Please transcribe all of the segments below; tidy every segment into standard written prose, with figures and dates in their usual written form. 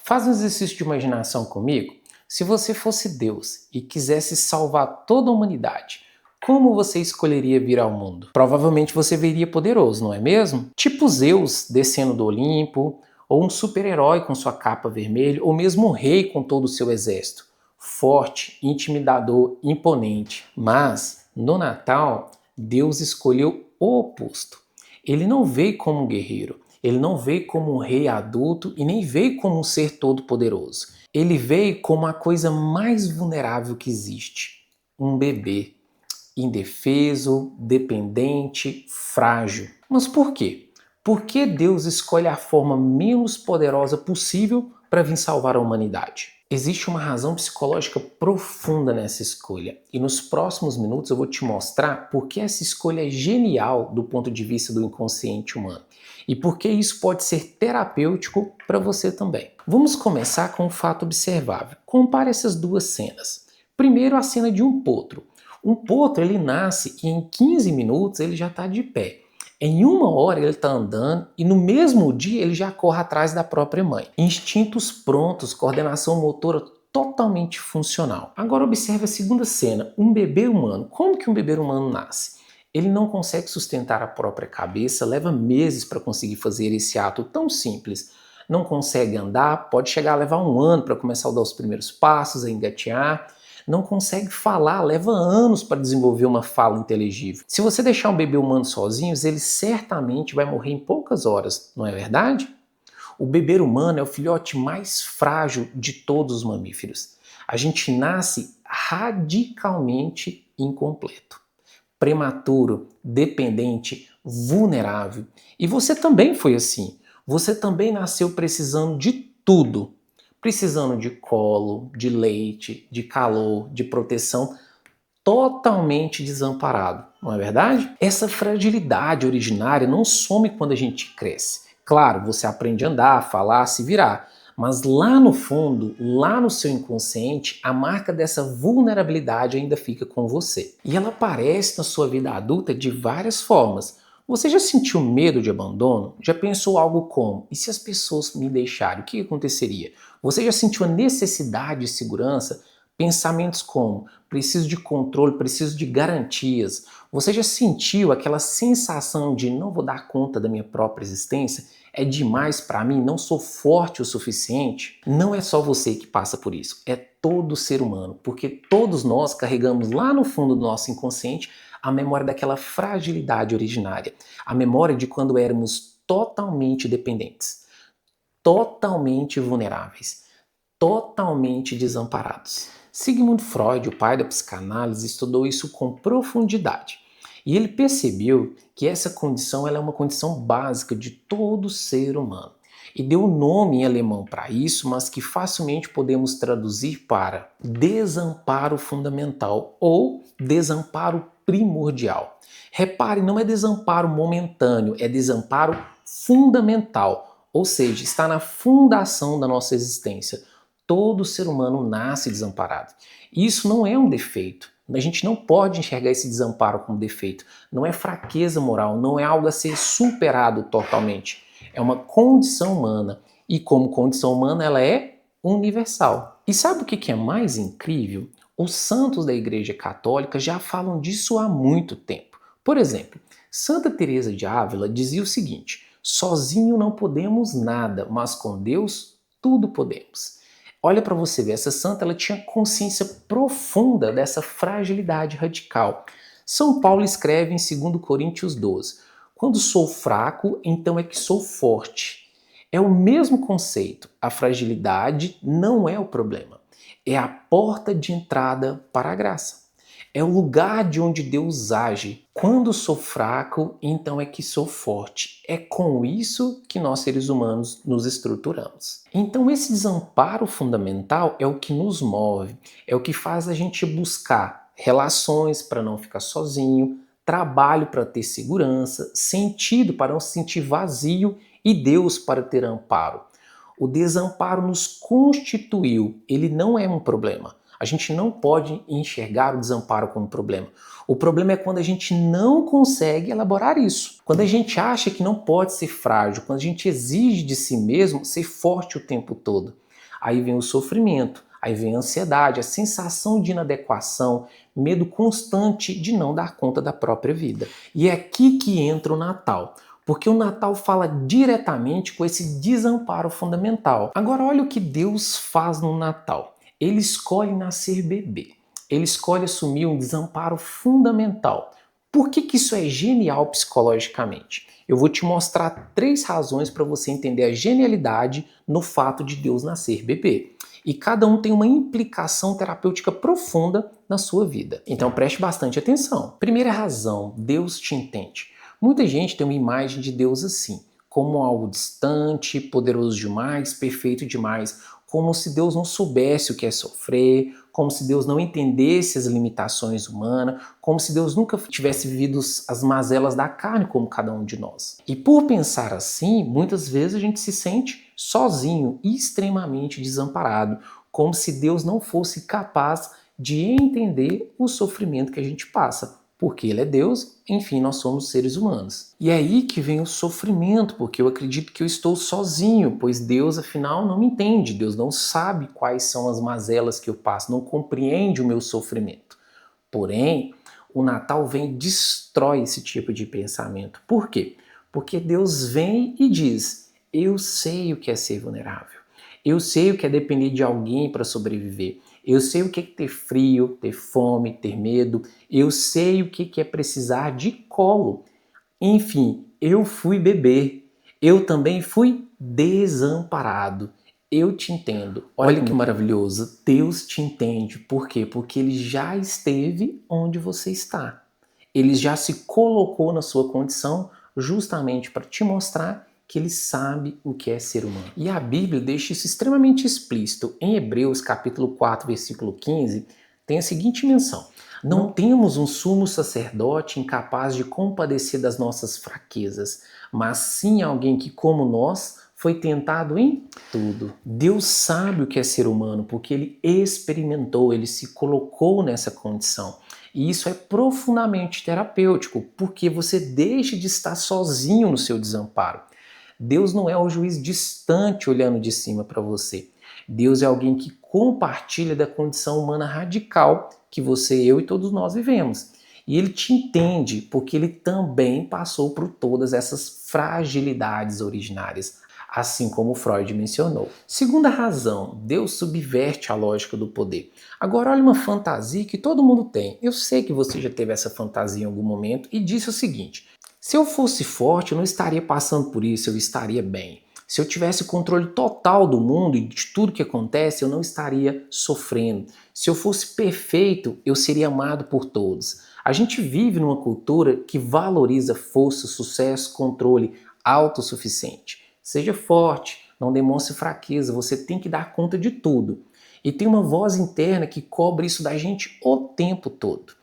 Faz um exercício de imaginação comigo. Se você fosse Deus e quisesse salvar toda a humanidade, como você escolheria vir ao mundo? Provavelmente você veria poderoso, não é mesmo? Tipo Zeus descendo do Olimpo, ou um super-herói com sua capa vermelha, ou mesmo um rei com todo o seu exército. Forte, intimidador, imponente. Mas, no Natal, Deus escolheu o oposto. Ele não veio como um guerreiro, ele não veio como um rei adulto e nem veio como um ser todo-poderoso. Ele veio como a coisa mais vulnerável que existe: um bebê, indefeso, dependente, frágil. Mas por quê? Por que Deus escolhe a forma menos poderosa possível para vir salvar a humanidade? Existe uma razão psicológica profunda nessa escolha, e nos próximos minutos eu vou te mostrar por que essa escolha é genial do ponto de vista do inconsciente humano e por que isso pode ser terapêutico para você também. Vamos começar com um fato observável. Compare essas duas cenas. Primeiro, a cena de um potro. Um potro, ele nasce e em 15 minutos ele já está de pé. Em 1 hora ele está andando e no mesmo dia ele já corre atrás da própria mãe. Instintos prontos, coordenação motora totalmente funcional. Agora observe a segunda cena, um bebê humano. Como que um bebê humano nasce? Ele não consegue sustentar a própria cabeça, leva meses para conseguir fazer esse ato tão simples. Não consegue andar, pode chegar a levar 1 ano para começar a dar os primeiros passos, a engatear. Não consegue falar, leva anos para desenvolver uma fala inteligível. Se você deixar um bebê humano sozinho, ele certamente vai morrer em poucas horas, não é verdade? O bebê humano é o filhote mais frágil de todos os mamíferos. A gente nasce radicalmente incompleto, prematuro, dependente, vulnerável. E você também foi assim. Você também nasceu precisando de tudo. Precisando de colo, de leite, de calor, de proteção, totalmente desamparado, não é verdade? Essa fragilidade originária não some quando a gente cresce. Claro, você aprende a andar, falar, se virar, mas lá no fundo, lá no seu inconsciente, a marca dessa vulnerabilidade ainda fica com você. E ela aparece na sua vida adulta de várias formas. Você já sentiu medo de abandono? Já pensou algo como: e se as pessoas me deixarem, o que aconteceria? Você já sentiu a necessidade de segurança? Pensamentos como: preciso de controle, preciso de garantias. Você já sentiu aquela sensação de não vou dar conta da minha própria existência? É demais para mim, não sou forte o suficiente? Não é só você que passa por isso, é todo ser humano, porque todos nós carregamos lá no fundo do nosso inconsciente a memória daquela fragilidade originária, a memória de quando éramos totalmente dependentes, totalmente vulneráveis, totalmente desamparados. Sigmund Freud, o pai da psicanálise, estudou isso com profundidade. E ele percebeu que essa condição ela é uma condição básica de todo ser humano. E deu um nome em alemão para isso, mas que facilmente podemos traduzir para desamparo fundamental ou desamparo primordial. Repare, não é desamparo momentâneo, é desamparo fundamental, ou seja, está na fundação da nossa existência. Todo ser humano nasce desamparado. Isso não é um defeito. A gente não pode enxergar esse desamparo como defeito. Não é fraqueza moral, não é algo a ser superado totalmente. É uma condição humana. E como condição humana, ela é universal. E sabe o que é mais incrível? Os santos da Igreja Católica já falam disso há muito tempo. Por exemplo, Santa Teresa de Ávila dizia o seguinte: sozinho não podemos nada, mas com Deus tudo podemos. Olha para você ver, essa santa ela tinha consciência profunda dessa fragilidade radical. São Paulo escreve em 2 Coríntios 12: quando sou fraco, então é que sou forte. É o mesmo conceito. A fragilidade não é o problema. É a porta de entrada para a graça. É o lugar de onde Deus age. Quando sou fraco, então é que sou forte. É com isso que nós seres humanos nos estruturamos. Então esse desamparo fundamental é o que nos move, é o que faz a gente buscar relações para não ficar sozinho, trabalho para ter segurança, sentido para não se sentir vazio e Deus para ter amparo. O desamparo nos constituiu, ele não é um problema. A gente não pode enxergar o desamparo como problema. O problema é quando a gente não consegue elaborar isso. Quando a gente acha que não pode ser frágil, quando a gente exige de si mesmo ser forte o tempo todo. Aí vem o sofrimento, aí vem a ansiedade, a sensação de inadequação, medo constante de não dar conta da própria vida. E é aqui que entra o Natal, porque o Natal fala diretamente com esse desamparo fundamental. Agora olha o que Deus faz no Natal. Ele escolhe nascer bebê. Ele escolhe assumir um desamparo fundamental. Por que isso é genial psicologicamente? Eu vou te mostrar 3 razões para você entender a genialidade no fato de Deus nascer bebê. E cada um tem uma implicação terapêutica profunda na sua vida. Então preste bastante atenção. Primeira razão, Deus te entende. Muita gente tem uma imagem de Deus assim, como algo distante, poderoso demais, perfeito demais, como se Deus não soubesse o que é sofrer, como se Deus não entendesse as limitações humanas, como se Deus nunca tivesse vivido as mazelas da carne como cada um de nós. E por pensar assim, muitas vezes a gente se sente sozinho e extremamente desamparado, como se Deus não fosse capaz de entender o sofrimento que a gente passa. Porque Ele é Deus, enfim, nós somos seres humanos. E é aí que vem o sofrimento, porque eu acredito que eu estou sozinho, pois Deus, afinal, não me entende. Deus não sabe quais são as mazelas que eu passo, não compreende o meu sofrimento. Porém, o Natal vem e destrói esse tipo de pensamento. Por quê? Porque Deus vem e diz: eu sei o que é ser vulnerável. Eu sei o que é depender de alguém para sobreviver. Eu sei o que é ter frio, ter fome, ter medo. Eu sei o que é precisar de colo. Enfim, eu fui bebê. Eu também fui desamparado. Eu te entendo. Olha que maravilhoso. Deus te entende. Por quê? Porque Ele já esteve onde você está. Ele já se colocou na sua condição justamente para te mostrar que Ele sabe o que é ser humano. E a Bíblia deixa isso extremamente explícito. Em Hebreus capítulo 4, versículo 15, tem a seguinte menção: não temos um sumo sacerdote incapaz de compadecer das nossas fraquezas, mas sim alguém que, como nós, foi tentado em tudo. Deus sabe o que é ser humano, porque Ele experimentou, Ele se colocou nessa condição. E isso é profundamente terapêutico, porque você deixa de estar sozinho no seu desamparo. Deus não é o juiz distante olhando de cima para você. Deus é alguém que compartilha da condição humana radical que você, eu e todos nós vivemos. E Ele te entende porque Ele também passou por todas essas fragilidades originárias, assim como Freud mencionou. Segunda razão, Deus subverte a lógica do poder. Agora olha uma fantasia que todo mundo tem. Eu sei que você já teve essa fantasia em algum momento e disse o seguinte: se eu fosse forte, eu não estaria passando por isso, eu estaria bem. Se eu tivesse controle total do mundo e de tudo que acontece, eu não estaria sofrendo. Se eu fosse perfeito, eu seria amado por todos. A gente vive numa cultura que valoriza força, sucesso, controle, autossuficiente. Seja forte, não demonstre fraqueza, você tem que dar conta de tudo. E tem uma voz interna que cobra isso da gente o tempo todo.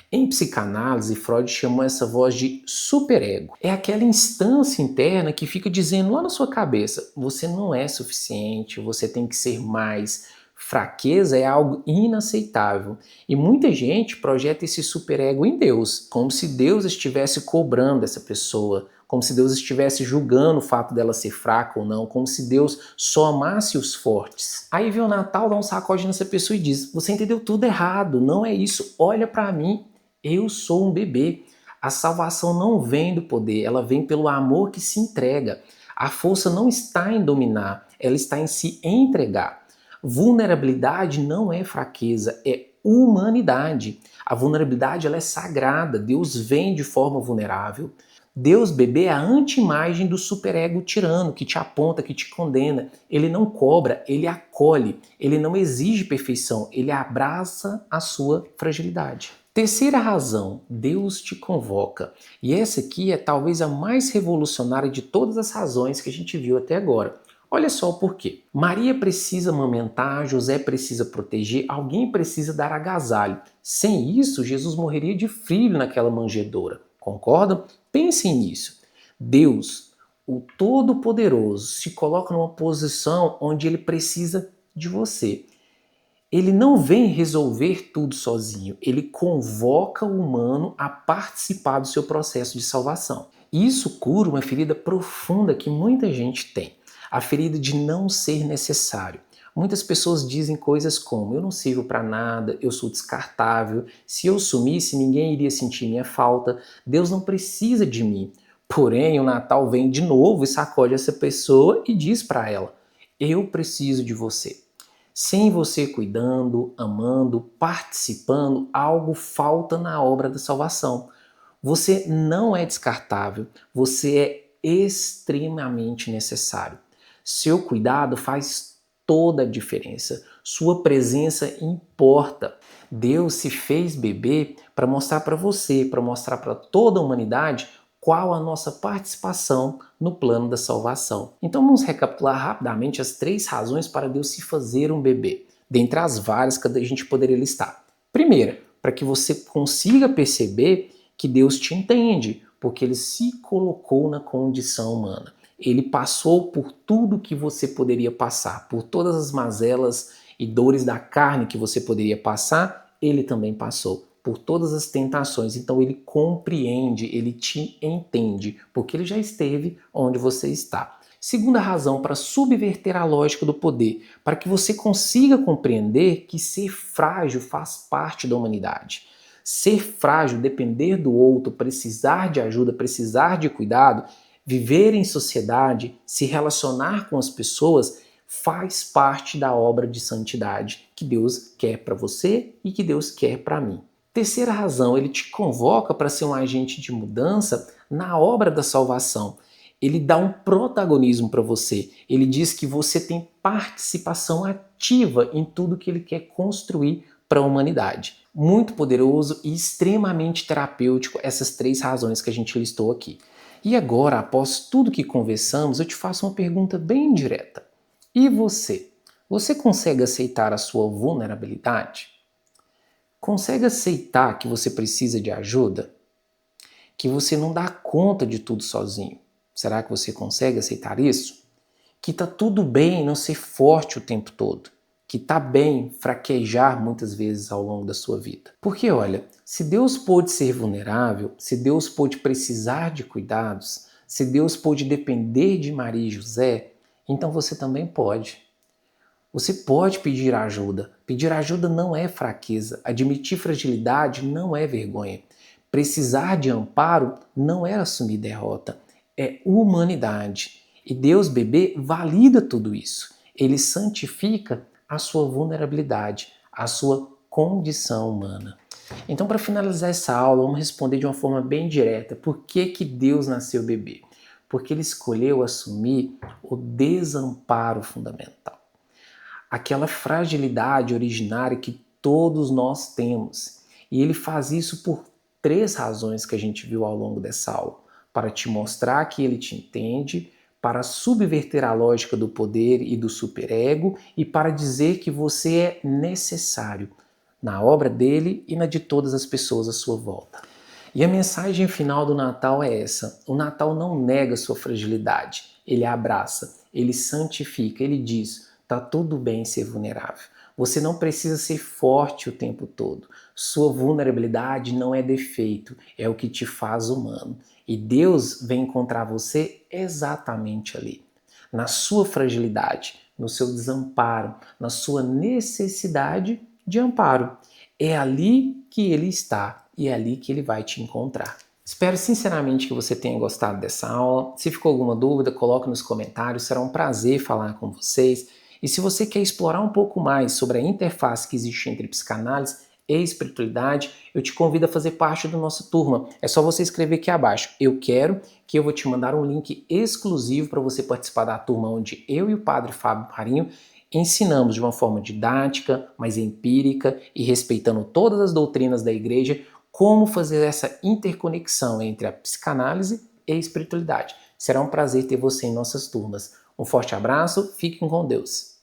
Em psicanálise, Freud chamou essa voz de superego. É aquela instância interna que fica dizendo lá na sua cabeça: você não é suficiente, você tem que ser mais. Fraqueza é algo inaceitável. E muita gente projeta esse superego em Deus, como se Deus estivesse cobrando essa pessoa, como se Deus estivesse julgando o fato dela ser fraca ou não, como se Deus só amasse os fortes. Aí vem o Natal, dá um sacode nessa pessoa e diz: você entendeu tudo errado, não é isso, olha para mim. Eu sou um bebê. A salvação não vem do poder, ela vem pelo amor que se entrega. A força não está em dominar, ela está em se entregar. Vulnerabilidade não é fraqueza, é humanidade. A vulnerabilidade ela é sagrada, Deus vem de forma vulnerável. Deus, bebê, é a anti-imagem do superego tirano que te aponta, que te condena. Ele não cobra, ele acolhe. Ele não exige perfeição, ele abraça a sua fragilidade. Terceira razão, Deus te convoca. E essa aqui é talvez a mais revolucionária de todas as razões que a gente viu até agora. Olha só o porquê. Maria precisa amamentar, José precisa proteger, alguém precisa dar agasalho. Sem isso, Jesus morreria de frio naquela manjedoura. Concordam? Pensem nisso. Deus, o Todo-Poderoso, se coloca numa posição onde ele precisa de você. Ele não vem resolver tudo sozinho, ele convoca o humano a participar do seu processo de salvação. Isso cura uma ferida profunda que muita gente tem, a ferida de não ser necessário. Muitas pessoas dizem coisas como: eu não sirvo para nada, eu sou descartável, se eu sumisse ninguém iria sentir minha falta, Deus não precisa de mim. Porém, o Natal vem de novo e sacode essa pessoa e diz para ela: eu preciso de você. Sem você cuidando, amando, participando, algo falta na obra da salvação. Você não é descartável, você é extremamente necessário. Seu cuidado faz toda a diferença. Sua presença importa. Deus se fez bebê para mostrar para você, para mostrar para toda a humanidade qual a nossa participação no plano da salvação. Então vamos recapitular rapidamente as 3 razões para Deus se fazer um bebê, dentre as várias que a gente poderia listar. Primeira, para que você consiga perceber que Deus te entende, porque Ele se colocou na condição humana. Ele passou por tudo que você poderia passar, por todas as mazelas e dores da carne que você poderia passar, Ele também passou. Por todas as tentações. Então Ele compreende, Ele te entende, porque Ele já esteve onde você está. Segunda razão, para subverter a lógica do poder, para que você consiga compreender que ser frágil faz parte da humanidade. Ser frágil, depender do outro, precisar de ajuda, precisar de cuidado, viver em sociedade, se relacionar com as pessoas, faz parte da obra de santidade que Deus quer para você e que Deus quer para mim. Terceira razão, ele te convoca para ser um agente de mudança na obra da salvação. Ele dá um protagonismo para você. Ele diz que você tem participação ativa em tudo que ele quer construir para a humanidade. Muito poderoso e extremamente terapêutico essas 3 razões que a gente listou aqui. E agora, após tudo que conversamos, eu te faço uma pergunta bem direta. E você? Você consegue aceitar a sua vulnerabilidade? Consegue aceitar que você precisa de ajuda? Que você não dá conta de tudo sozinho? Será que você consegue aceitar isso? Que tá tudo bem não ser forte o tempo todo? Que tá bem fraquejar muitas vezes ao longo da sua vida? Porque olha, se Deus pôde ser vulnerável, se Deus pôde precisar de cuidados, se Deus pôde depender de Maria e José, então você também pode. Você pode pedir ajuda. Pedir ajuda não é fraqueza. Admitir fragilidade não é vergonha. Precisar de amparo não é assumir derrota. É humanidade. E Deus bebê valida tudo isso. Ele santifica a sua vulnerabilidade, a sua condição humana. Então, para finalizar essa aula, vamos responder de uma forma bem direta. Por que Deus nasceu bebê? Porque Ele escolheu assumir o desamparo fundamental. Aquela fragilidade originária que todos nós temos. E ele faz isso por 3 razões que a gente viu ao longo dessa aula. Para te mostrar que ele te entende, para subverter a lógica do poder e do superego e para dizer que você é necessário na obra dele e na de todas as pessoas à sua volta. E a mensagem final do Natal é essa: o Natal não nega sua fragilidade, ele abraça, ele santifica, ele diz: tá tudo bem ser vulnerável. Você não precisa ser forte o tempo todo. Sua vulnerabilidade não é defeito, é o que te faz humano. E Deus vem encontrar você exatamente ali, na sua fragilidade, no seu desamparo, na sua necessidade de amparo. É ali que Ele está e é ali que Ele vai te encontrar. Espero sinceramente que você tenha gostado dessa aula. Se ficou alguma dúvida, coloque nos comentários, será um prazer falar com vocês. E se você quer explorar um pouco mais sobre a interface que existe entre psicanálise e espiritualidade, eu te convido a fazer parte da nossa turma. É só você escrever aqui abaixo: eu quero, que eu vou te mandar um link exclusivo para você participar da turma onde eu e o Padre Fábio Marinho ensinamos de uma forma didática, mais empírica e respeitando todas as doutrinas da igreja, como fazer essa interconexão entre a psicanálise e a espiritualidade. Será um prazer ter você em nossas turmas. Um forte abraço, fiquem com Deus.